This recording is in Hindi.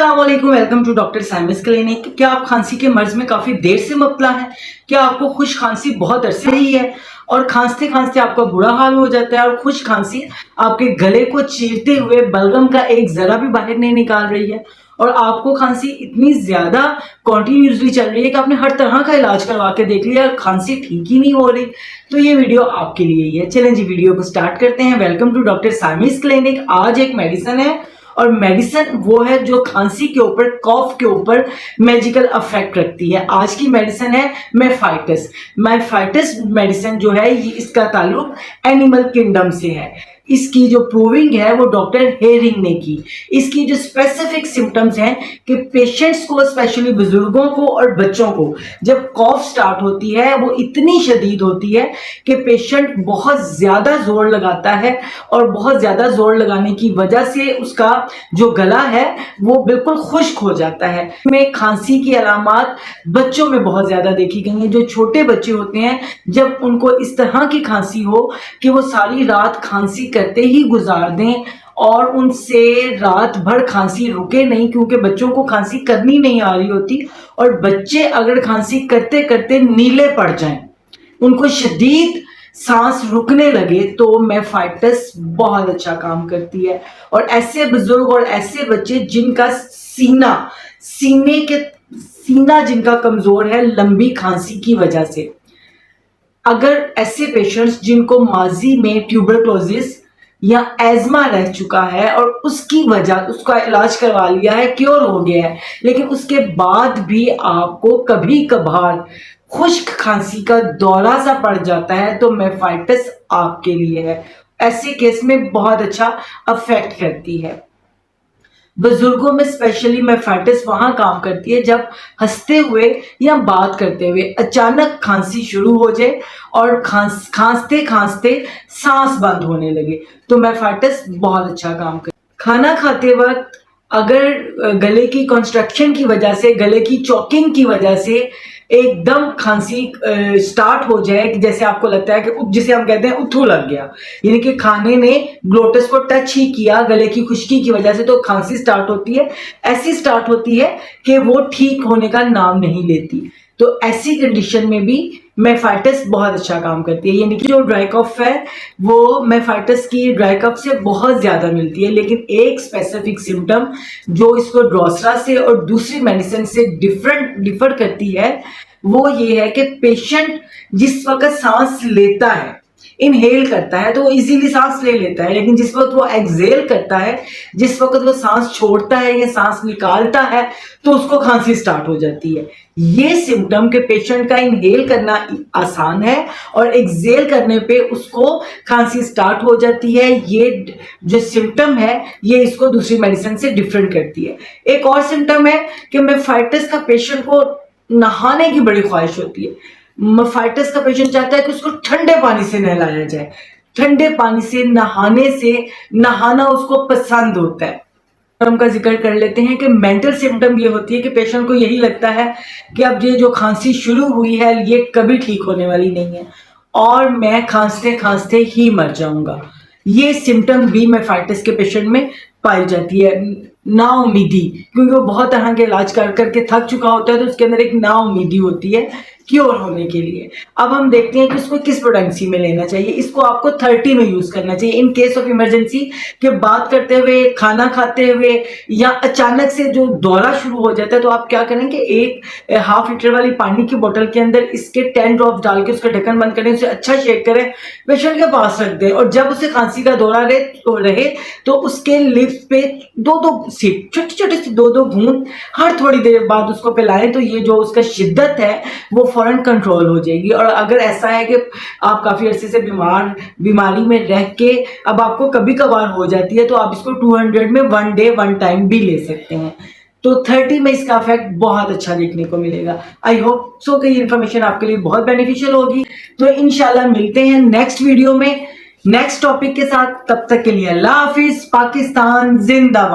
अस्सलामुअलैकुम, welcome to doctor Saimus clinic. क्या आप खांसी के मर्ज में काफी देर से मुब्तला हैं? क्या आपको खुश खांसी बहुत अरसे रही है और खांसते खांसते आपका बुरा हाल हो जाता है और खुश खांसी आपके गले को चीरते हुए बलगम का एक जरा भी बाहर नहीं निकाल रही है और आपको खांसी इतनी ज्यादा कॉन्टिन्यूसली चल रही है कि आपने हर तरह का इलाज करवा के देख लिया, खांसी ठीक ही नहीं हो रही। तो ये वीडियो आपके लिए ही है। चलें जी, वीडियो को स्टार्ट करते हैं। Welcome to doctor Saimus clinic. आज एक मेडिसिन है और मेडिसिन वो है जो खांसी के ऊपर, कॉफ के ऊपर मैजिकल इफेक्ट रखती है। आज की मेडिसिन है मेफाइटिस। मेफाइटिस मेडिसिन जो है ये इसका ताल्लुक एनिमल किंगडम से है। इसकी जो प्रूविंग है वो डॉक्टर हेरिंग ने की। इसकी जो स्पेसिफिक सिम्टम्स हैं कि पेशेंट्स को, स्पेशली बुजुर्गों को और बच्चों को, जब कॉफ स्टार्ट होती है वो इतनी शदीद होती है कि पेशेंट बहुत ज्यादा जोर लगाता है और बहुत ज्यादा जोर लगाने की वजह से उसका जो गला है वो बिल्कुल खुश्क हो जाता है। में खांसी की अलामात बच्चों में बहुत ज्यादा देखी गई हैं। जो छोटे बच्चे होते हैं, जब उनको इस तरह की खांसी हो कि वो सारी रात खांसी करते ही गुजार दें और उनसे रात भर खांसी रुके नहीं, क्योंकि बच्चों को खांसी करनी नहीं आ रही होती और बच्चे अगर खांसी करते करते नीले पड़ जाएं, उनको शदीद सांस रुकने लगे, तो मेफाइटिस बहुत अच्छा काम करती है। और ऐसे बुजुर्ग और ऐसे बच्चे जिनका सीना जिनका कमजोर है लंबी खांसी की वजह से, अगर ऐसे पेशेंट्स जिनको माजी में ट्यूबरक्लोसिस या एज़मा रह चुका है और उसकी वजह, उसका इलाज करवा लिया है, क्योर हो गया है, लेकिन उसके बाद भी आपको कभी कभार खुश्क खांसी का दौरा सा पड़ जाता है, तो मेफाइटिस आपके लिए है। ऐसे केस में बहुत अच्छा अफेक्ट करती है। बुजुर्गों में स्पेशली मेफाइटिस वहां काम करती है जब हंसते हुए या बात करते हुए अचानक खांसी शुरू हो जाए और खांसते खांसते सांस बंद होने लगे, तो मेफाइटिस बहुत अच्छा काम करती है। खाना खाते वक्त अगर गले की कंस्ट्रक्शन की वजह से, गले की चॉकिंग की वजह से एकदम खांसी स्टार्ट हो जाए, कि जैसे आपको लगता है कि जिसे हम कहते हैं उथू लग गया, यानी कि खाने ने ग्लोटस को टच ही किया गले की खुश्की की वजह से, तो खांसी स्टार्ट होती है। ऐसी स्टार्ट होती है कि वो ठीक होने का नाम नहीं लेती। तो ऐसी कंडीशन में भी मेफाइटिस बहुत अच्छा काम करती है। यानी कि जो ड्राई कफ है वो मेफाइटिस की ड्राई कफ से बहुत ज्यादा मिलती है, लेकिन एक स्पेसिफिक सिम्टम जो इसको ड्रोसरा से और दूसरी मेडिसिन से डिफर करती है वो ये है कि पेशेंट जिस वक्त सांस लेता है, इनहेल करता है, तो वो इजीली सांस ले लेता है, लेकिन जिस वक्त वो एक्सहेल करता है, जिस वक्त वो सांस छोड़ता है या सांस निकालता है, तो उसको खांसी स्टार्ट हो जाती है। ये सिम्टम के पेशेंट का इनहेल करना आसान है और एक्सहेल करने पे उसको खांसी स्टार्ट हो जाती है। ये जो सिम्टम है ये इसको दूसरी मेडिसिन से डिफरेंट करती है। एक और सिम्टम है कि मेफाइटिस का पेशेंट को नहाने की बड़ी ख्वाहिश होती है। मेफाइटिस का पेशेंट चाहता है कि उसको ठंडे पानी से नहलाया जाए। ठंडे पानी से नहाना उसको पसंद होता है। हम का जिक्र कर लेते हैं कि मेंटल सिम्टम ये होती है कि पेशेंट को यही लगता है कि अब ये जो खांसी शुरू हुई है ये कभी ठीक होने वाली नहीं है और मैं खांसते खांसते ही मर जाऊंगा। ये सिम्टम भी मेफाइटिस के पेशेंट में पाई जाती है। नाउमीदी, क्योंकि वो बहुत तरह के इलाज कर करके थक चुका होता है, तो उसके अंदर एक नाउमीदी होती है क्योर होने के लिए। अब हम देखते हैं कि उसको किस पोटेंसी में लेना चाहिए। इसको आपको 30 में यूज करना चाहिए इन केस ऑफ इमरजेंसी, कि बात करते हुए, खाना खाते हुए या अचानक से जो दौरा शुरू हो जाता है, तो आप क्या करें कि एक हाफ लीटर वाली पानी की बोतल के अंदर इसके 10 ड्रॉप्स डाल के उसका ढक्कन बंद करें, उसे अच्छा शेक करें, पेशेंट के पास रख दें और जब उसे खांसी का दौरा रहे तो उसके लिप्स पे दो सिप, छोटी छोटी सी दो बूंद हर थोड़ी देर बाद उसको पिलाएं, तो ये जो उसका शिद्दत है वो फौरन कंट्रोल हो जाएगी। और अगर ऐसा है कि आप काफी अरसे से बीमारी में रह के अब आपको कभी कभार हो जाती है, तो आप इसको 200 में 1 डे 1 टाइम भी ले सकते हैं। तो 30 में इसका इफेक्ट बहुत अच्छा देखने को मिलेगा। आई होप सो कि ये इन्फॉर्मेशन आपके लिए बहुत बेनिफिशियल होगी। तो इंशाल्लाह मिलते हैं नेक्स्ट वीडियो में नेक्स्ट टॉपिक के साथ। तब तक के लिए अल्लाह हाफिज। पाकिस्तान जिंदाबाद।